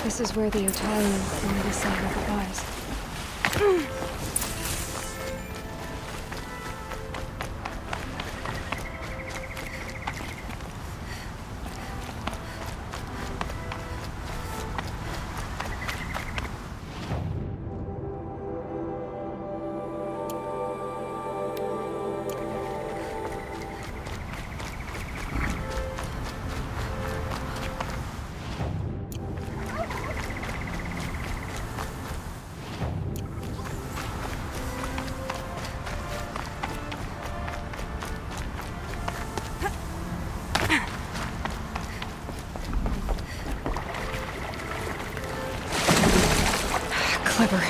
This is where the Italian lady said her goodbyes. Clever.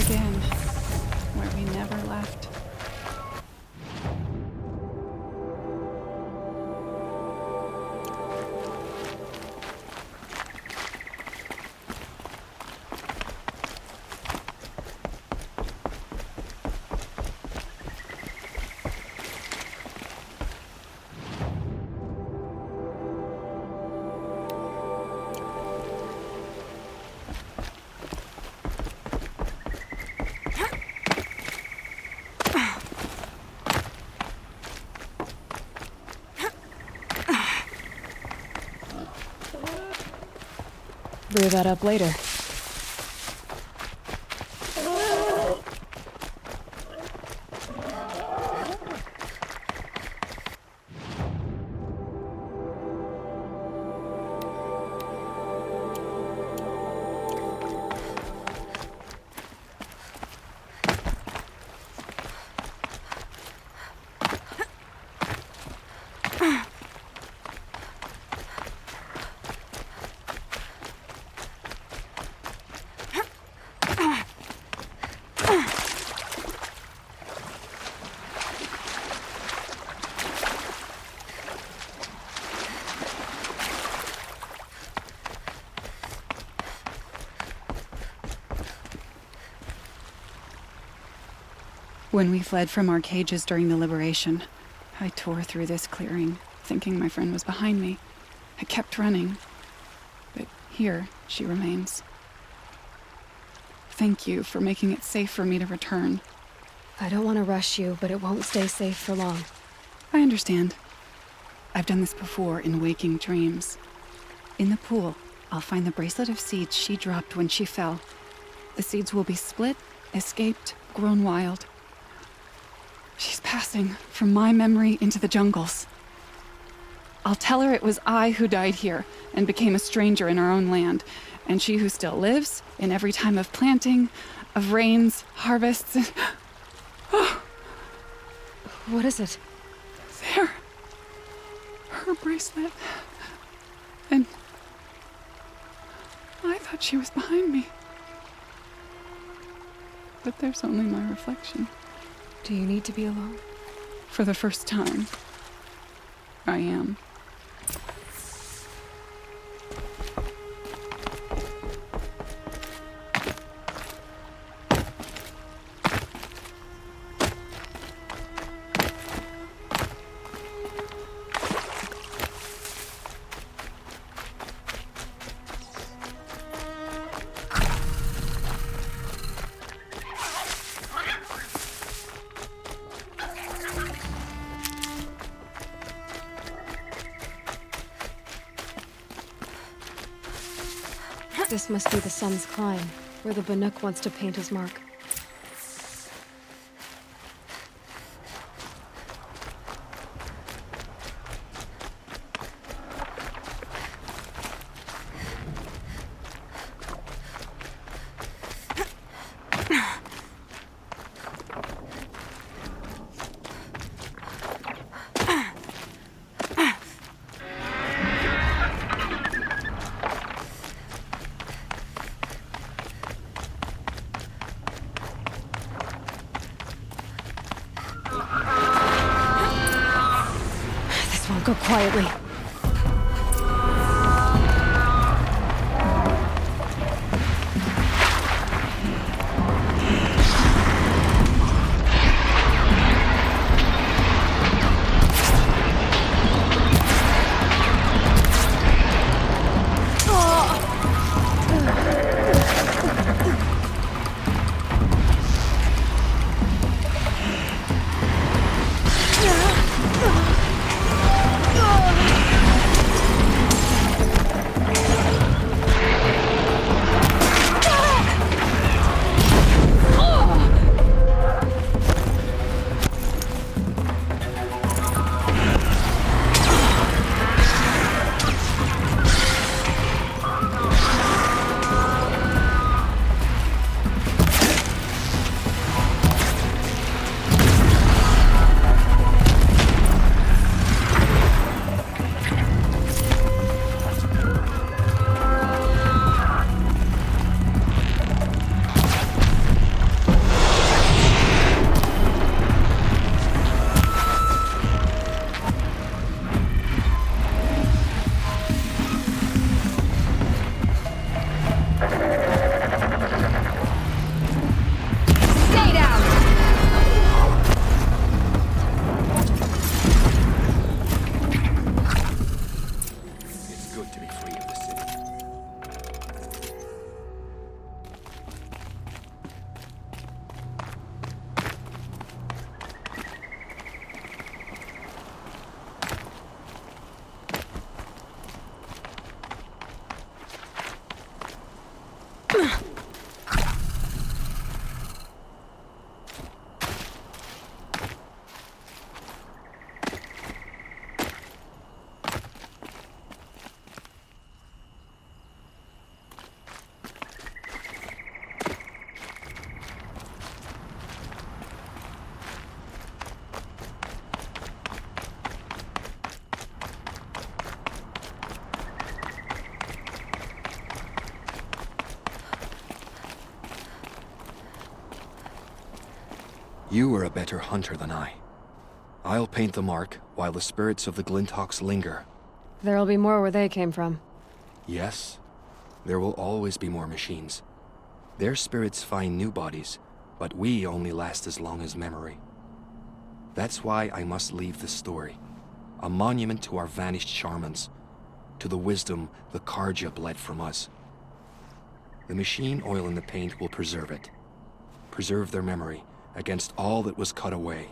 Again, where we never left. Brew that up later. When we fled from our cages during the liberation, I tore through this clearing, thinking my friend was behind me. I kept running, but here she remains. Thank you for making it safe for me to return. I don't want to rush you, but it won't stay safe for long. I understand. I've done this before in waking dreams. In the pool, I'll find the bracelet of seeds she dropped when she fell. The seeds will be split, escaped, grown wild. She's passing from my memory into the jungles. I'll tell her it was I who died here and became a stranger in our own land, and she who still lives in every time of planting, of rains, harvests, and... Oh. What is it? There. Her bracelet. And I thought she was behind me. But there's only my reflection. Do you need to be alone? For the first time, I am. This must be the sun's climb, where the Banuk wants to paint his mark. This won't go quietly. You are a better hunter than I. I'll paint the mark while the spirits of the Glinthawks linger. There'll be more where they came from. Yes, there will always be more machines. Their spirits find new bodies, but we only last as long as memory. That's why I must leave this story. A monument to our vanished shamans, to the wisdom the Karja bled from us. The machine oil in the paint will preserve it. Preserve their memory against all that was cut away.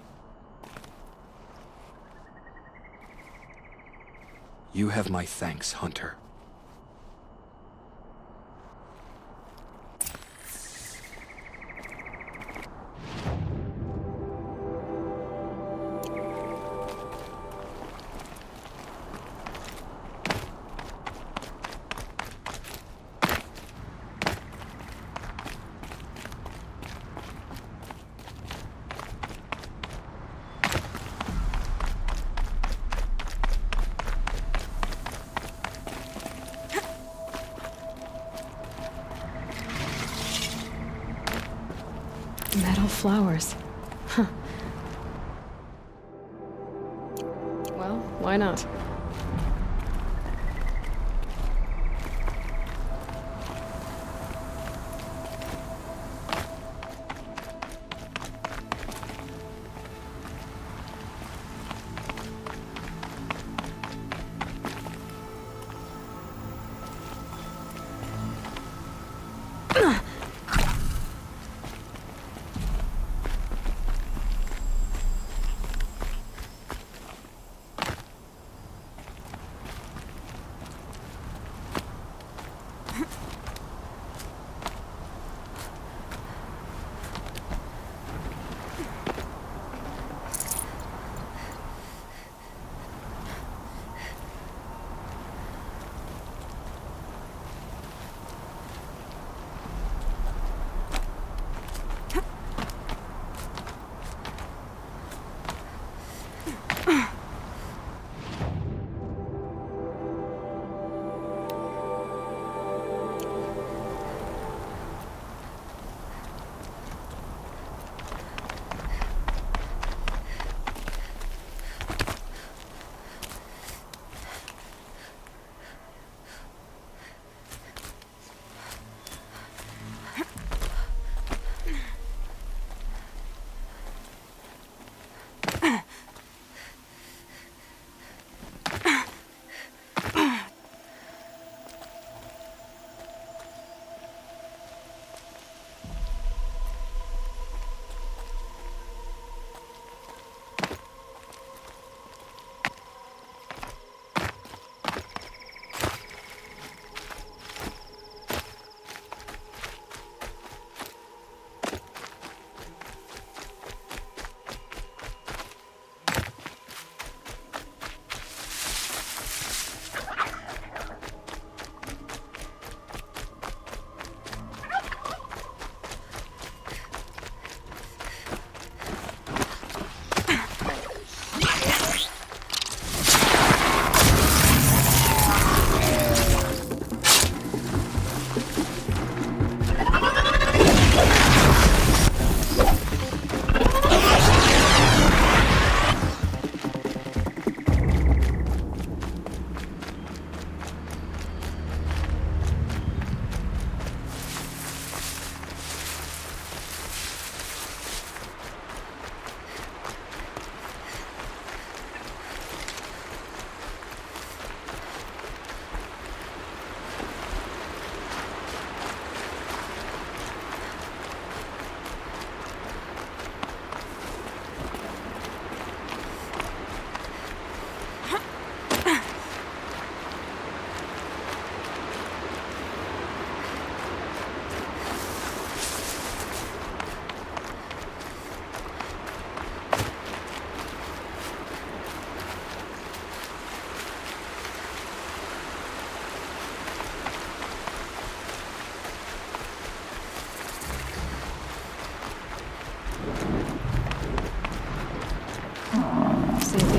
You have my thanks, Hunter. Metal flowers. Huh. Well, why not?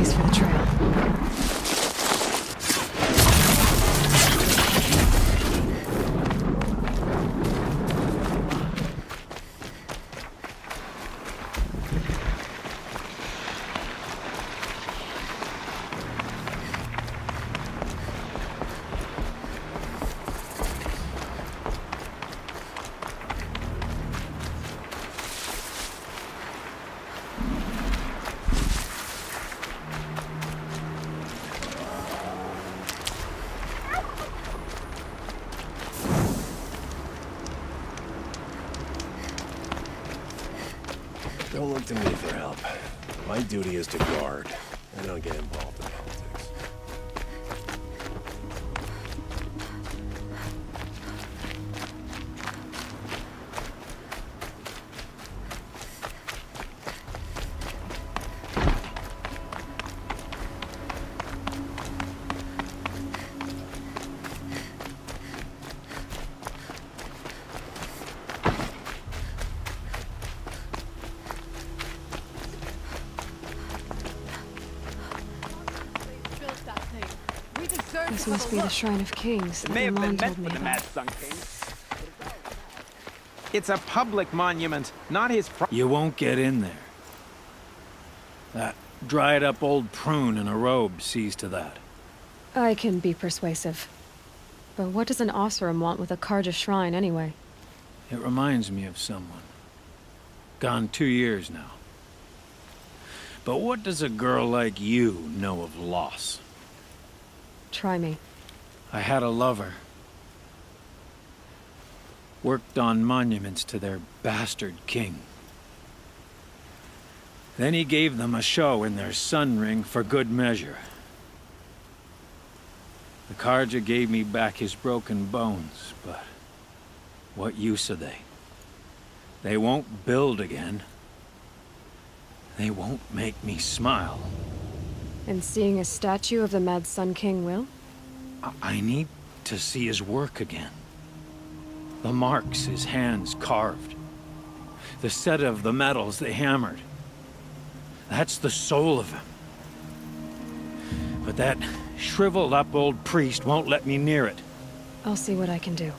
place for the trail. Don't look to me for help. My duty is to guard. I don't get involved in politics. This must be the Shrine of Kings that May have been Milan meant told for me the about. Mad Sun King. It's a public monument, not his You won't get in there. That dried-up old prune in a robe sees to that. I can be persuasive. But what does an Osram want with a Karja shrine, anyway? It reminds me of someone. Gone 2 years now. But what does a girl like you know of loss? Try me. I had a lover. Worked on monuments to their bastard king. Then he gave them a show in their sun ring for good measure. The Karja gave me back his broken bones, but what use are they? They won't build again. They won't make me smile. And seeing a statue of the Mad Sun King will? I need to see his work again. The marks his hands carved. The set of the metals they hammered. That's the soul of him. But that shriveled up old priest won't let me near it. I'll see what I can do.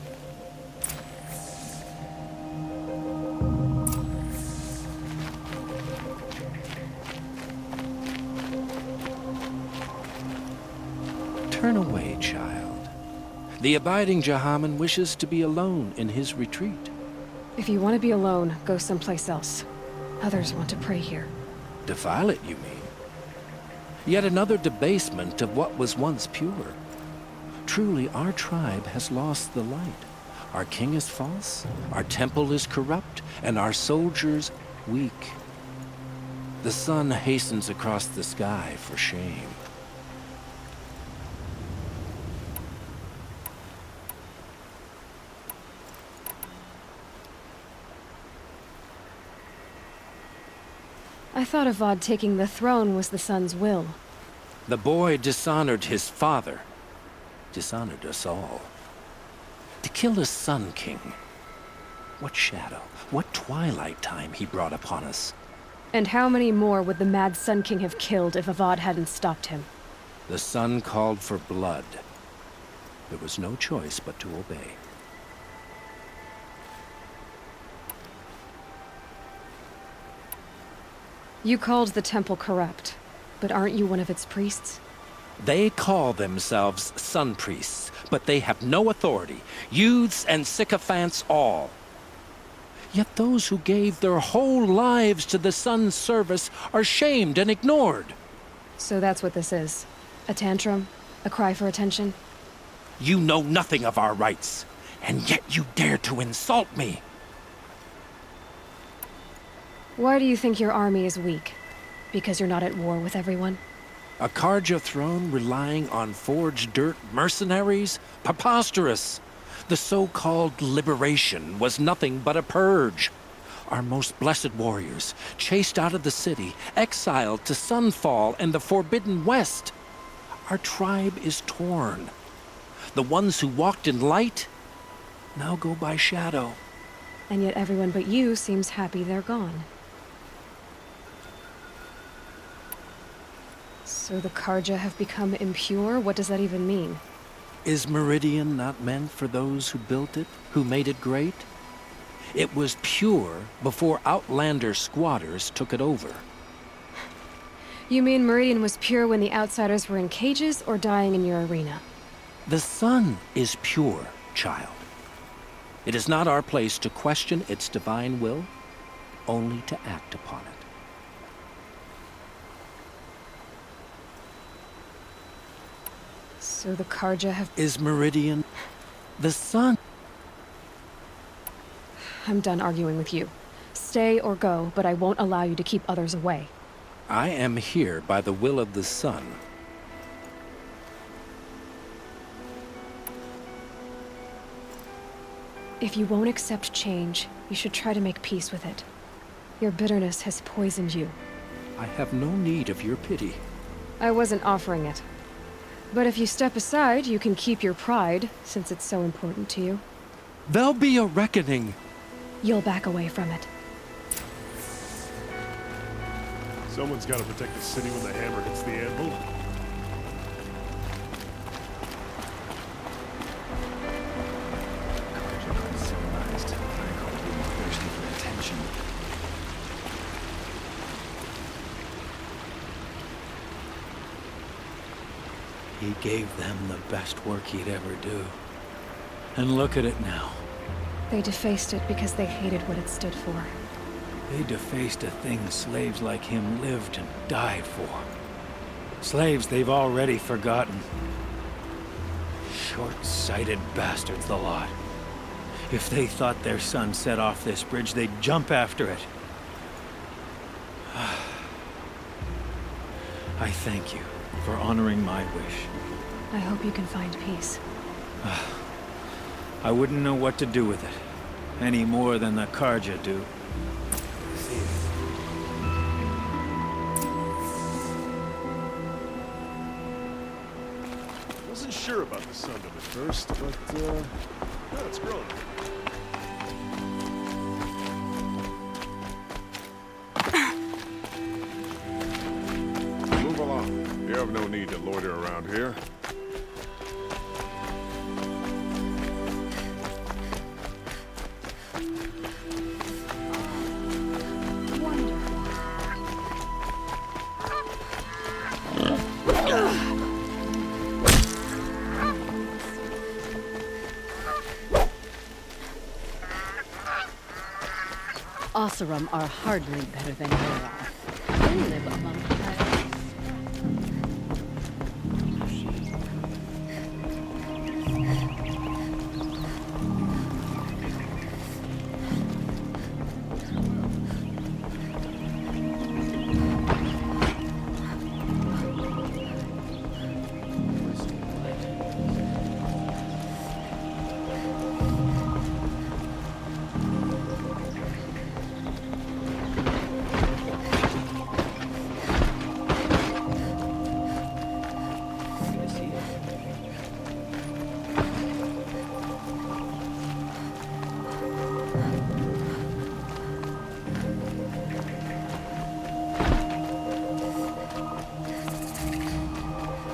Turn away, child. The abiding Jahaman wishes to be alone in his retreat. If you want to be alone, go someplace else. Others want to pray here. Defile it, you mean? Yet another debasement of what was once pure. Truly, our tribe has lost the light. Our king is false, our temple is corrupt, and our soldiers weak. The sun hastens across the sky for shame. I thought Avad taking the throne was the sun's will. The boy dishonored his father, dishonored us all. To kill a sun king. What shadow, what twilight time he brought upon us. And how many more would the Mad Sun King have killed if Avad hadn't stopped him? The sun called for blood. There was no choice but to obey. You called the temple corrupt, but aren't you one of its priests? They call themselves sun priests, but they have no authority. Youths and sycophants all. Yet those who gave their whole lives to the sun's service are shamed and ignored. So that's what this is. A tantrum? A cry for attention? You know nothing of our rights, and yet you dare to insult me. Why do you think your army is weak? Because you're not at war with everyone? A Karja throne relying on forged dirt mercenaries? Preposterous! The so-called liberation was nothing but a purge. Our most blessed warriors, chased out of the city, exiled to Sunfall and the Forbidden West. Our tribe is torn. The ones who walked in light now go by shadow. And yet everyone but you seems happy they're gone. So the Karja have become impure? What does that even mean? Is Meridian not meant for those who built it, who made it great? It was pure before Outlander squatters took it over. You mean Meridian was pure when the outsiders were in cages or dying in your arena? The sun is pure, child. It is not our place to question its divine will, only to act upon it. So the Karja have... Is Meridian the sun? I'm done arguing with you. Stay or go, but I won't allow you to keep others away. I am here by the will of the sun. If you won't accept change, you should try to make peace with it. Your bitterness has poisoned you. I have no need of your pity. I wasn't offering it. But if you step aside, you can keep your pride, since it's so important to you. There'll be a reckoning. You'll back away from it. Someone's got to protect the city when the hammer hits the anvil. Uncivilized. Probably thirsty for attention. He gave them the best work he'd ever do. And look at it now. They defaced it because they hated what it stood for. They defaced a thing slaves like him lived and died for. Slaves they've already forgotten. Short-sighted bastards, the lot. If they thought their son set off this bridge, they'd jump after it. I thank you for honoring my wish. I hope you can find peace. I wouldn't know what to do with it, any more than the Karja do. Wasn't sure about the Sundom at first, but, no, it's growing. Move along. You have no need to loiter around here. Oseram are hardly better than you are. They live among coyotes.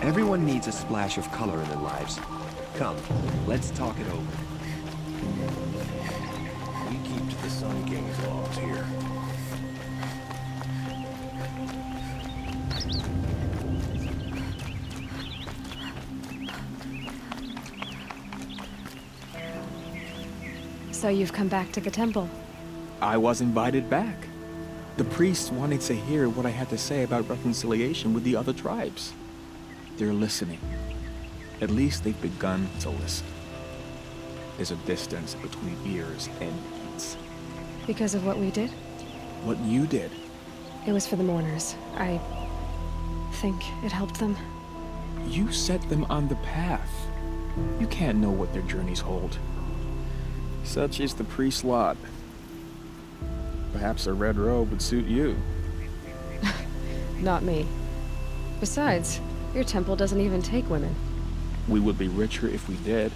Everyone needs a splash of color in their lives. Come, let's talk it over. We keep to the Sun King's laws here. So you've come back to the temple. I was invited back. The priests wanted to hear what I had to say about reconciliation with the other tribes. They're listening. At least they've begun to listen. There's a distance between ears and ears. Because of what we did? What you did. It was for the mourners. I think it helped them. You set them on the path. You can't know what their journeys hold. Such is the priest's lot. Perhaps a red robe would suit you. Not me. Besides, your temple doesn't even take women. We would be richer if we did.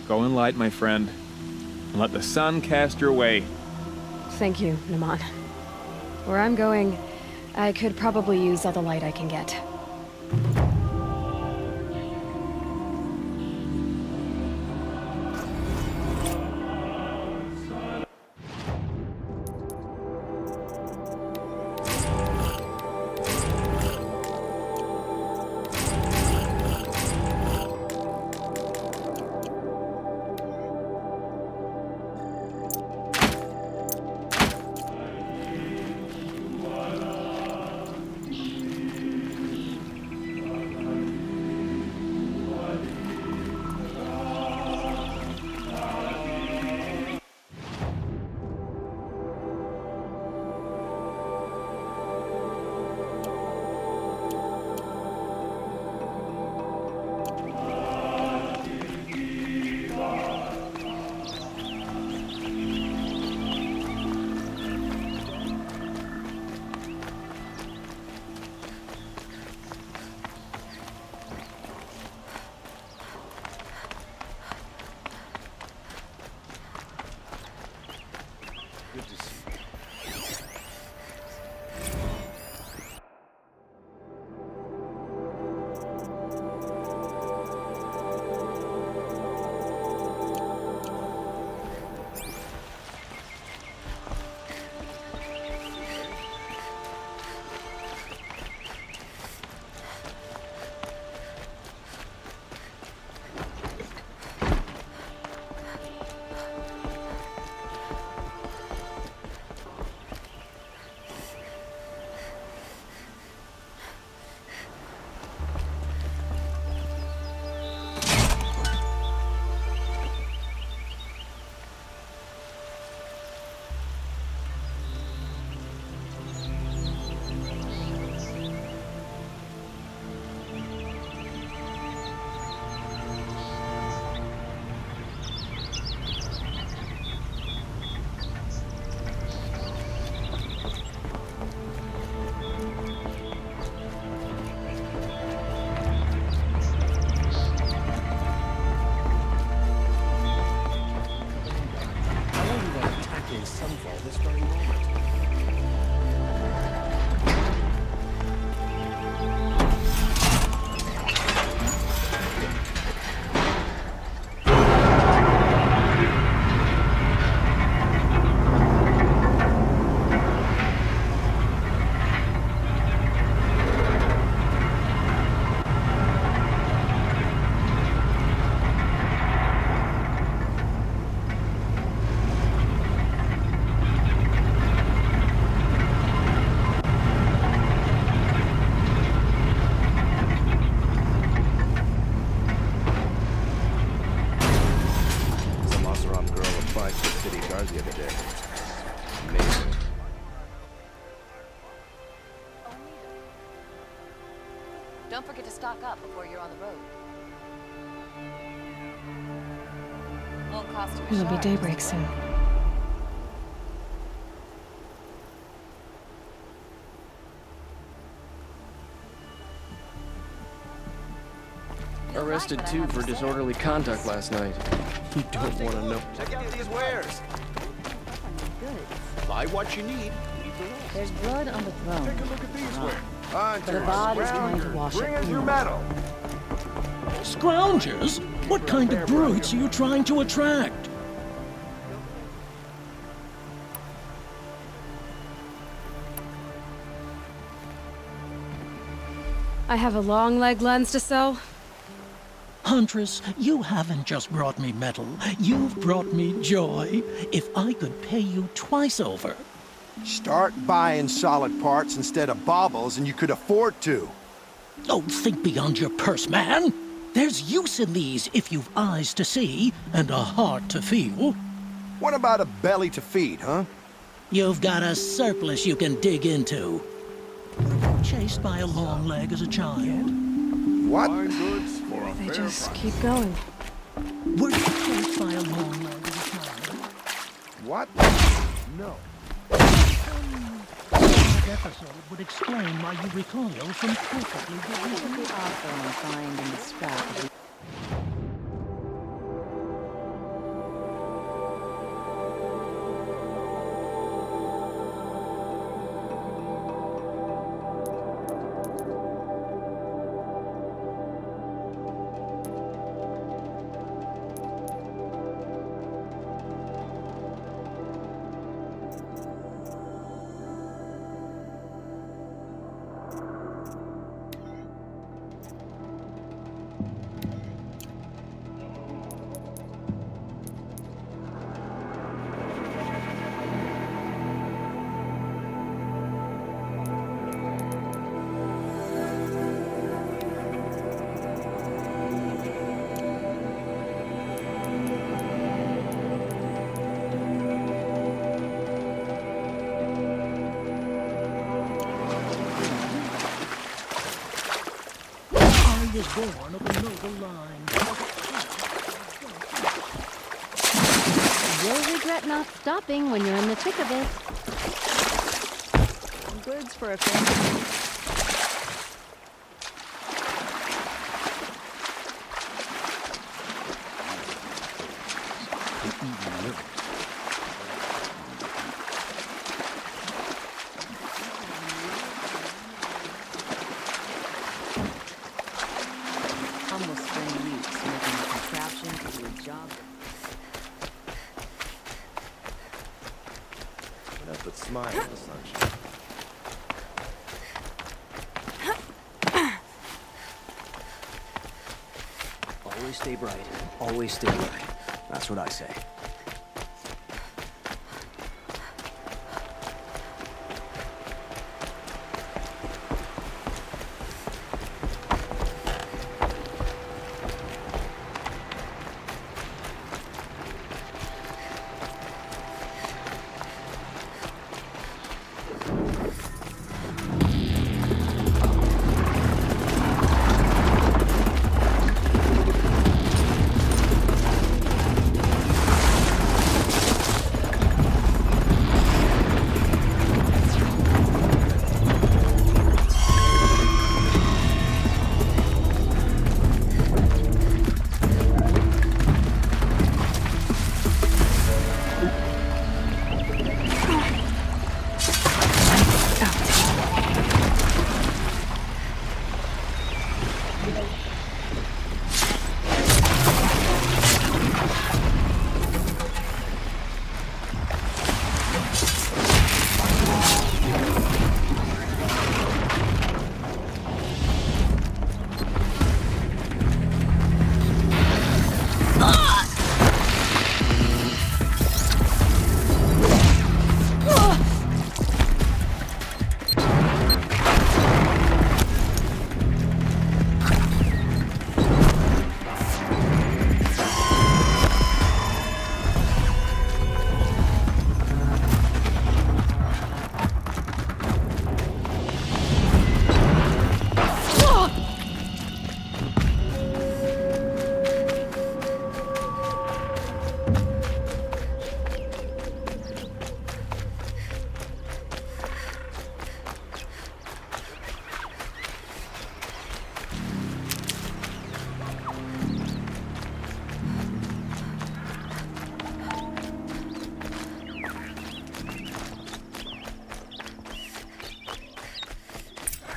Go in light, my friend, and let the sun cast your way. Thank you, Naman. Where I'm going, I could probably use all the light I can get. Good to see you. Sunfall this very moment. The other day. Amazing. Don't forget to stock up before you're on the road. Won't cost you a It'll be shard. daybreak soon. Arrested too for disorderly conduct last night. You don't want to know. Check out these wares. Buy what you need. Leave the rest. There's blood on the throne. Take a look at these wares. But Avad is trying to wash Bring it us your clean. medal. Scroungers? What kind of brutes are you trying to attract? I have a long leg lens to sell. Huntress, you haven't just brought me metal, you've brought me joy. If I could pay you twice over. Start buying solid parts instead of baubles and you could afford to. Oh, think beyond your purse, man. There's use in these if you've eyes to see and a heart to feel. What about a belly to feed, huh? You've got a surplus you can dig into. Chased by a long leg as a child. What? Fine goods for a They fair just price. keep going. Were you chased by a long leg as a child? What? No. That episode would explain why you recoil from perfectly good reason. The offer and find in the scrap of the was born of a noble line. You'll regret not stopping when you're in the thick of it. Goods for a family. Almost spend weeks making a contraption to do a job. But put smile in the sunshine. Always stay bright. Always stay bright. That's what I say.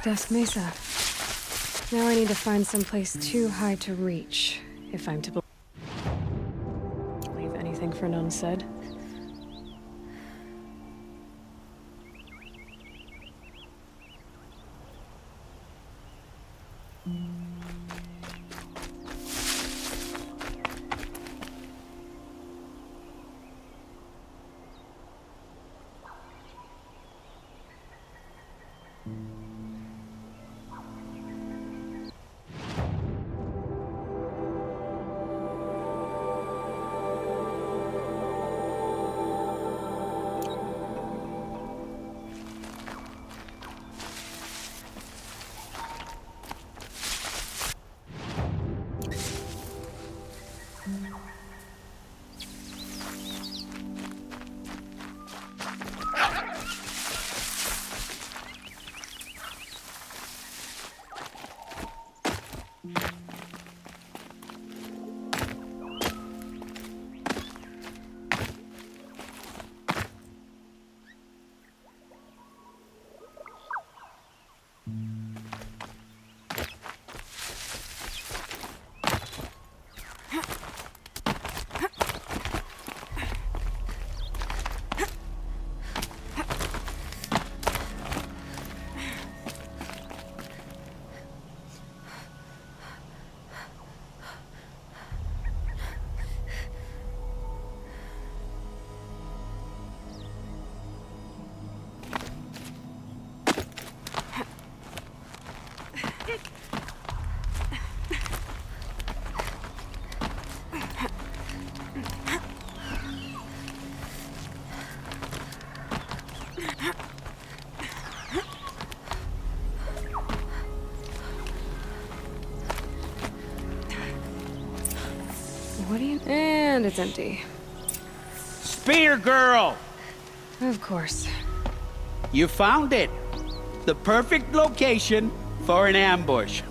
Dust Mesa. Now I need to find someplace too high to reach, if I'm to believe anything Fernand said. what do you... And it's empty. Spear Girl! Of course. You found it. The perfect location for an ambush.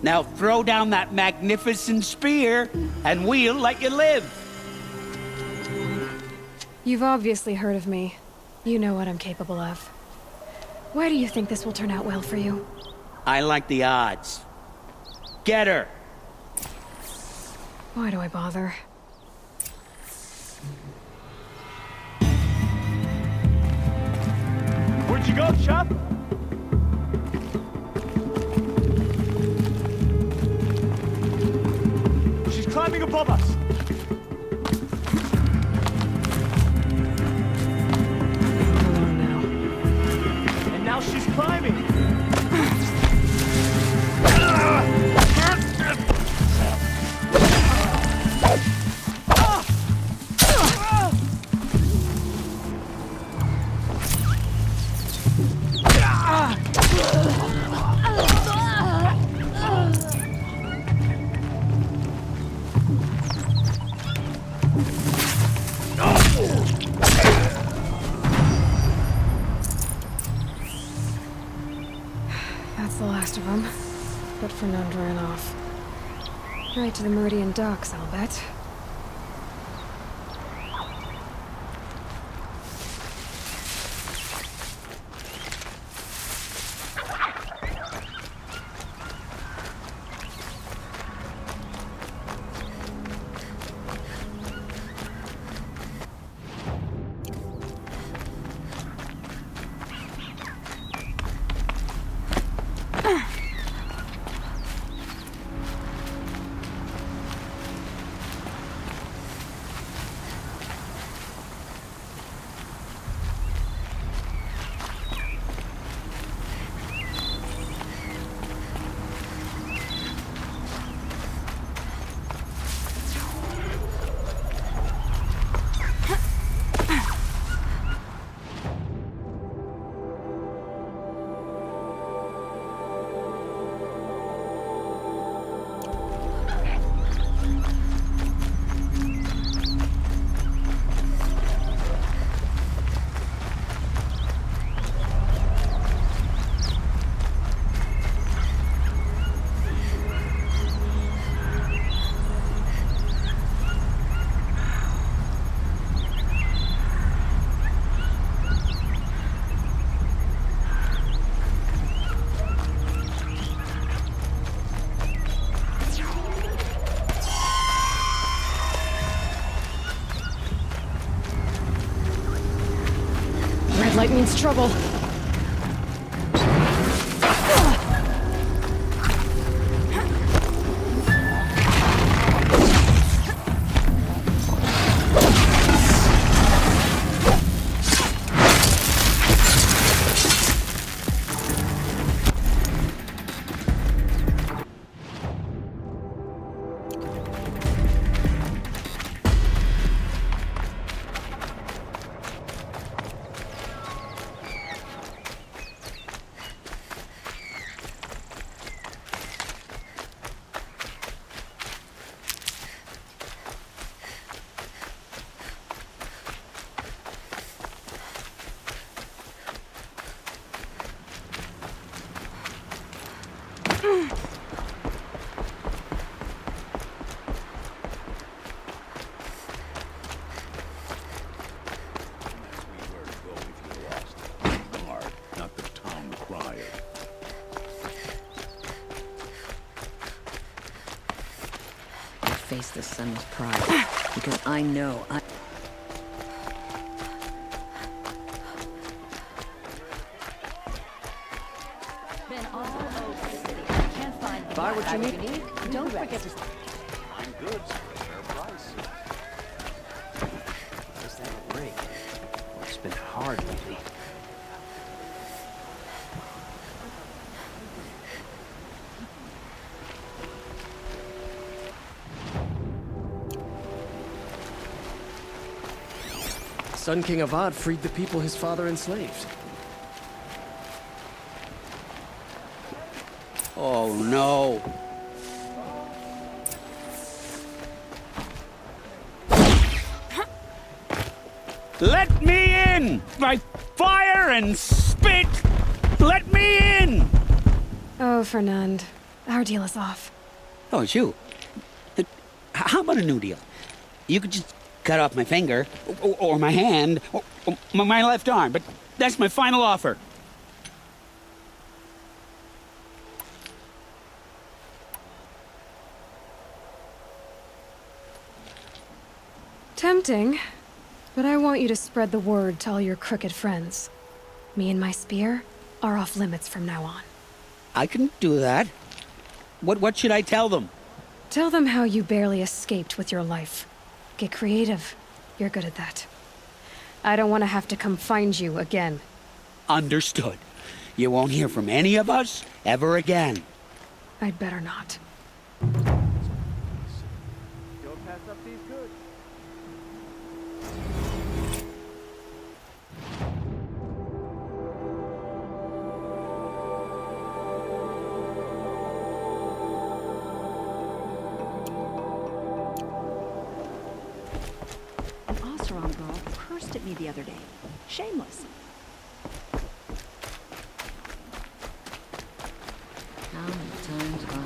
Now throw down that magnificent spear, and we'll let you live. You've obviously heard of me. You know what I'm capable of. Why do you think this will turn out well for you? I like the odds. Get her! Why do I bother? Where'd you go, Chuck? She's climbing above us. And now she's climbing. That's the last of them. But Fernand ran off. Right to the Meridian docks, I'll bet. Red light means trouble. Face the sun with pride, because I know I... Been all over the city. I can't find... Buy what you need. Don't forget to... Fine goods for a fair price. Is that a break? It's been hard lately. Sun King Avad freed the people his father enslaved. Oh no. Let me in! By fire and spit! Let me in! Oh, Fernand. Our deal is off. Oh, it's you. How about a new deal? You could just cut off my finger, or my hand, or my left arm, but that's my final offer. Tempting, but I want you to spread the word to all your crooked friends. Me and my spear are off limits from now on. I can do that. What should I tell them? Tell them how you barely escaped with your life. Get creative. You're good at that. I don't want to have to come find you again. Understood. You won't hear from any of us ever again. I'd better not. Don't pass up these goods. An Oseram girl cursed at me the other day. Shameless. How many times have I...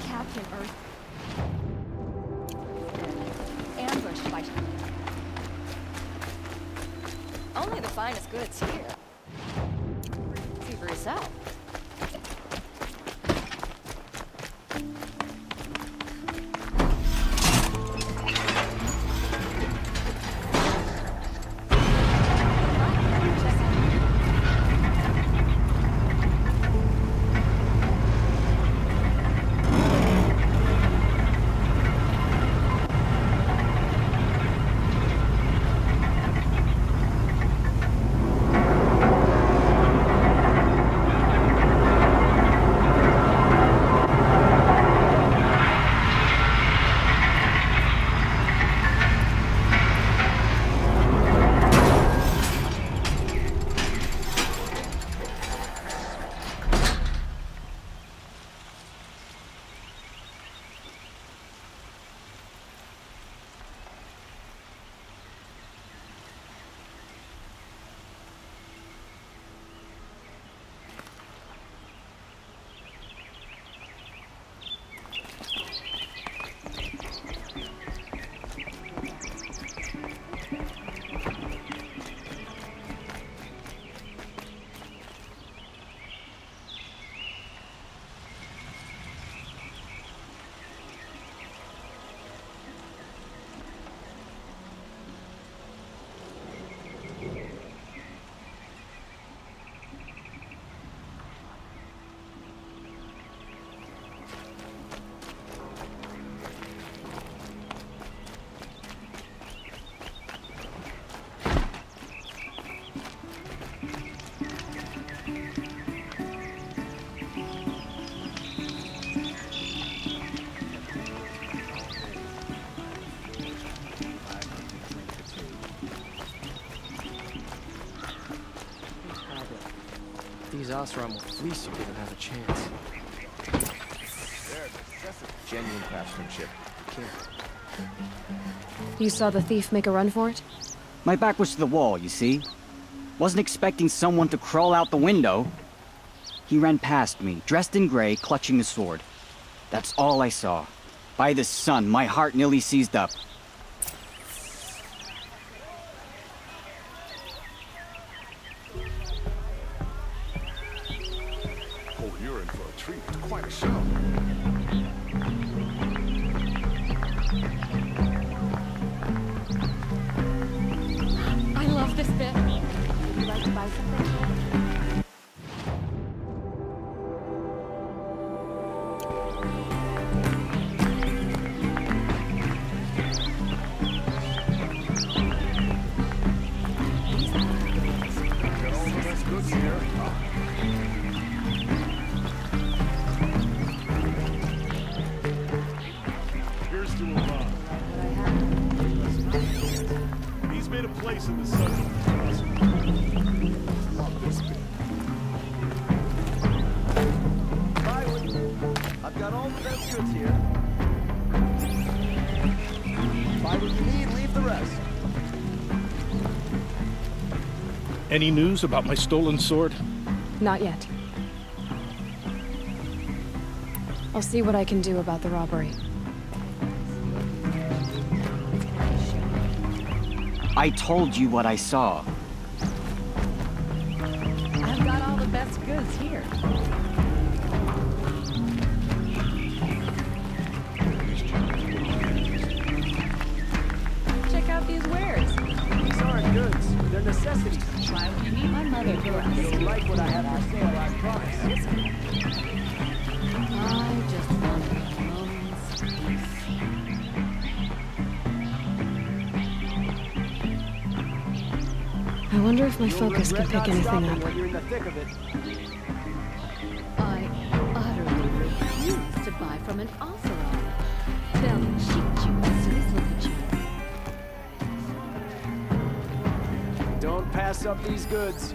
Captain Earth. Ambushed by... Only the finest goods here. See for yourself. These Oseram will fleece you if you have a chance. There's excessive genuine craftsmanship. You saw the thief make a run for it? My back was to the wall, you see. Wasn't expecting someone to crawl out the window. He ran past me, dressed in gray, clutching the sword. That's all I saw. By the sun, my heart nearly seized up. Oh, you're in for a treat. It's quite a show. I love this bit. Would you like to buy something? Got all the best goods here. Here's to Avad. He's made a place in the sun. Love this bit. I've got all the best goods here. Buy what you need, leave the rest. Any news about my stolen sword? Not yet. I'll see what I can do about the robbery. I told you what I saw. I've got all the best goods here. Check out these wares. These aren't goods, they're necessities. Why would you need my mother for us? You'll like what I have for sale, I promise. I just want a moment's peace. I wonder if my focus can pick anything up. When you're in the thick of it. I utterly refuse to buy from an Oseram. They'll cheat you as soon as look at you. Don't pass up these goods.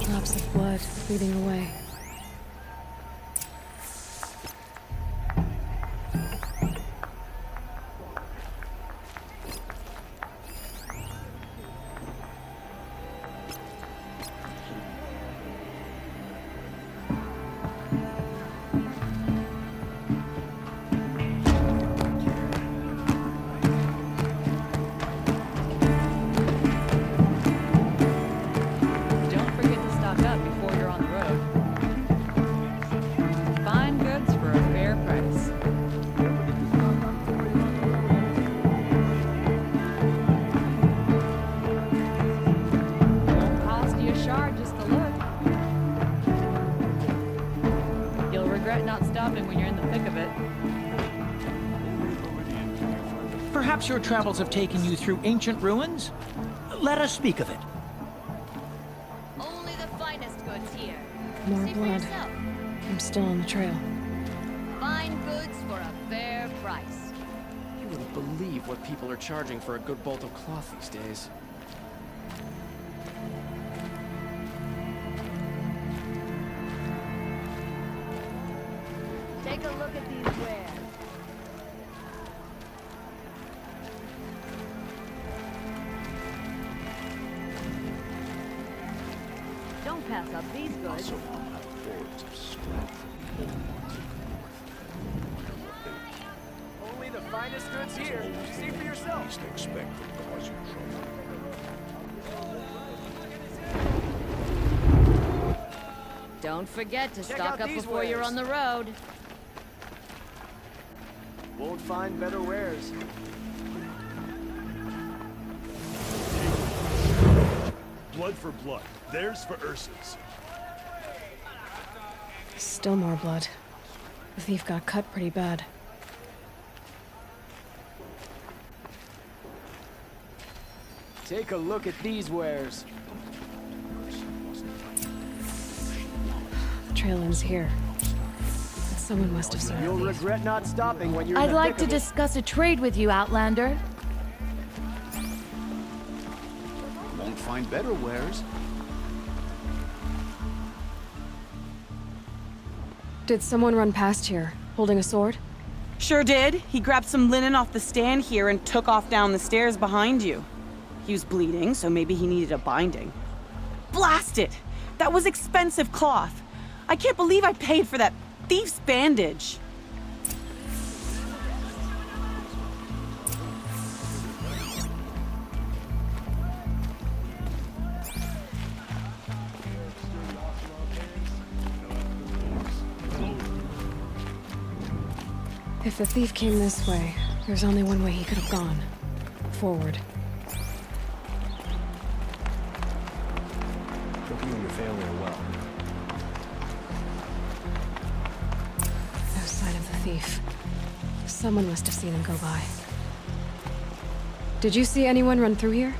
Drops of blood bleeding away. Don't forget to stock up before you're on the road. Fine goods for a fair price. Won't cost you a shard just to look. You'll regret not stopping when you're in the thick of it. Perhaps your travels have taken you through ancient ruins? Let us speak of it. Only the finest goods here. More See for blood. yourself. I'm still on the trail. Fine goods for a fair price. You wouldn't believe what people are charging for a good bolt of cloth these days. Take a look at these wares. Don't pass up these goods. Only the finest goods here. See for yourself. Least expect to cause you trouble. Don't forget to Check stock out up these before you're wares. on the road. Won't find better wares. Blood for blood. Theirs for Ursa's. Still more blood. The thief got cut pretty bad. Take a look at these wares. The trail ends here. But someone must have served You'll these. regret not stopping when you're in I'd the like thick to of it. discuss a trade with you, Outlander. Won't find better wares. Did someone run past here, holding a sword? Sure did. He grabbed some linen off the stand here and took off down the stairs behind you. He was bleeding, so maybe he needed a binding. Blast it! That was expensive cloth. I can't believe I paid for that thief's bandage. If the thief came this way, there's only one way he could have gone. Forward. Hope you and your family are well. No sign of the thief. Someone must have seen him go by. Did you see anyone run through here?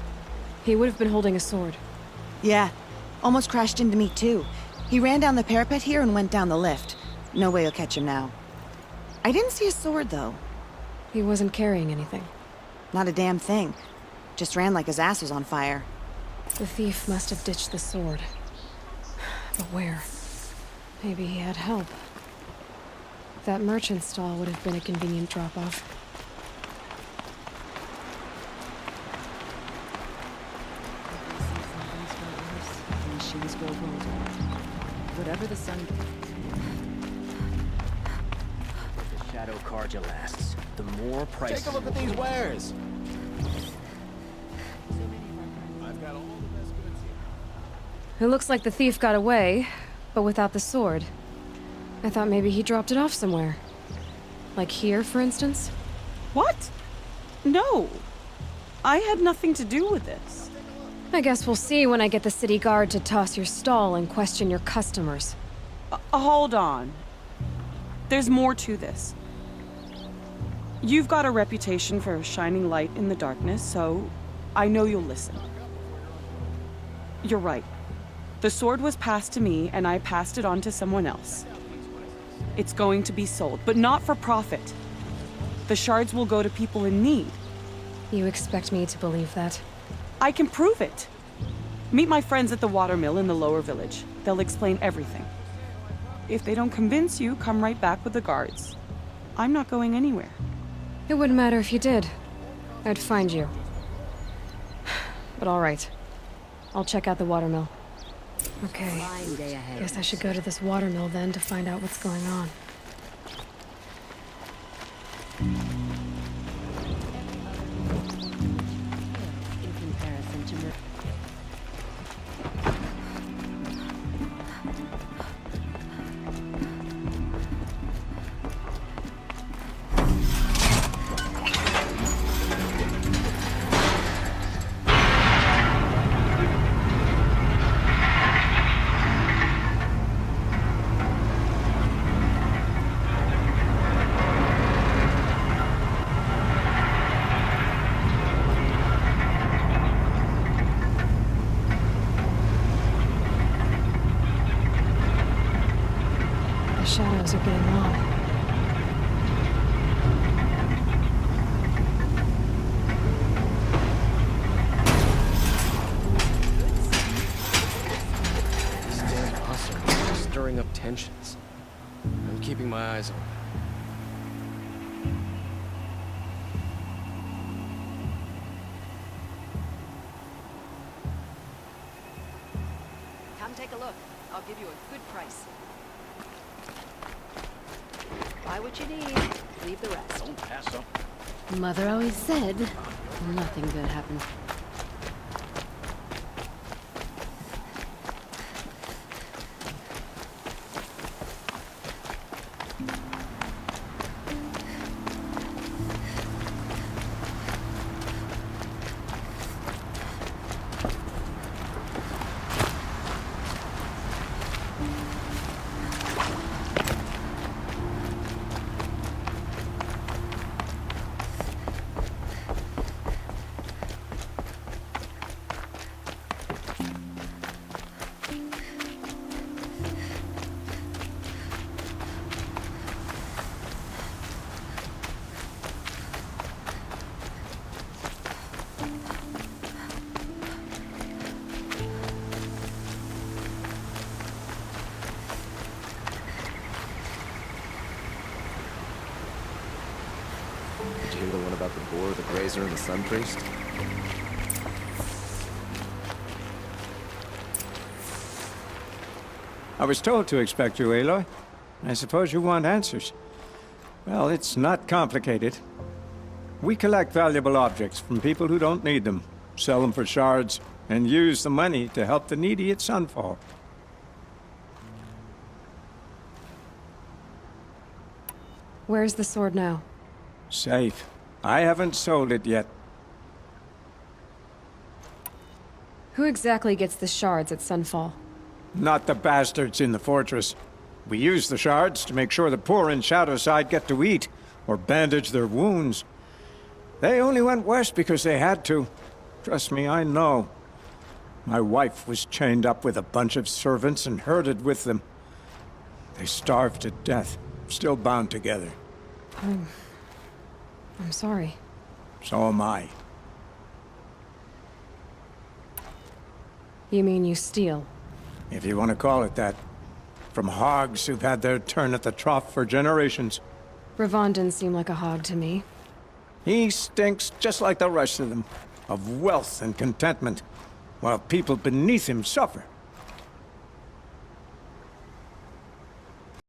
He would have been holding a sword. Yeah. Almost crashed into me, too. He ran down the parapet here and went down the lift. No way you'll catch him now. I didn't see a sword, though. He wasn't carrying anything. Not a damn thing. Just ran like his ass was on fire. The thief must have ditched the sword. But where? Maybe he had help. That merchant stall would have been a convenient drop-off. Whatever the sun... The shadow Karja lasts, the more price. Take a look at these wares. I've got all the best goods here. It looks like the thief got away, but without the sword. I thought maybe he dropped it off somewhere. Like here, for instance? What? No. I had nothing to do with this. I guess we'll see when I get the city guard to toss your stall and question your customers. Hold on. There's more to this. You've got a reputation for shining light in the darkness, so I know you'll listen. You're right. The sword was passed to me, and I passed it on to someone else. It's going to be sold, but not for profit. The shards will go to people in need. You expect me to believe that? I can prove it. Meet my friends at the watermill in the lower village. They'll explain everything. If they don't convince you, come right back with the guards. I'm not going anywhere. It wouldn't matter if you did. I'd find you. But all right. I'll check out the watermill. Okay. Guess I should go to this watermill then to find out what's going on. In comparison to The shadows are getting long. This damn hustle is stirring up tensions. I'm keeping my eyes on it. Come take a look. I'll give you a good price. Buy what you need, leave the rest. Don't pass up. Mother always said, nothing good happens. Did you hear the one about the boar, the grazer, and the sun priest? I was told to expect you, Aloy. I suppose you want answers. Well, it's not complicated. We collect valuable objects from people who don't need them, sell them for shards, and use the money to help the needy at Sunfall. Where's the sword now? Safe. I haven't sold it yet. Who exactly gets the shards at Sunfall? Not the bastards in the fortress. We use the shards to make sure the poor in Shadowside get to eat, or bandage their wounds. They only went west because they had to. Trust me, I know. My wife was chained up with a bunch of servants and herded with them. They starved to death, still bound together. I'm sorry. So am I. You mean you steal? If you want to call it that. From hogs who've had their turn at the trough for generations. Ravon didn't seem like a hog to me. He stinks just like the rest of them, of wealth and contentment, while people beneath him suffer.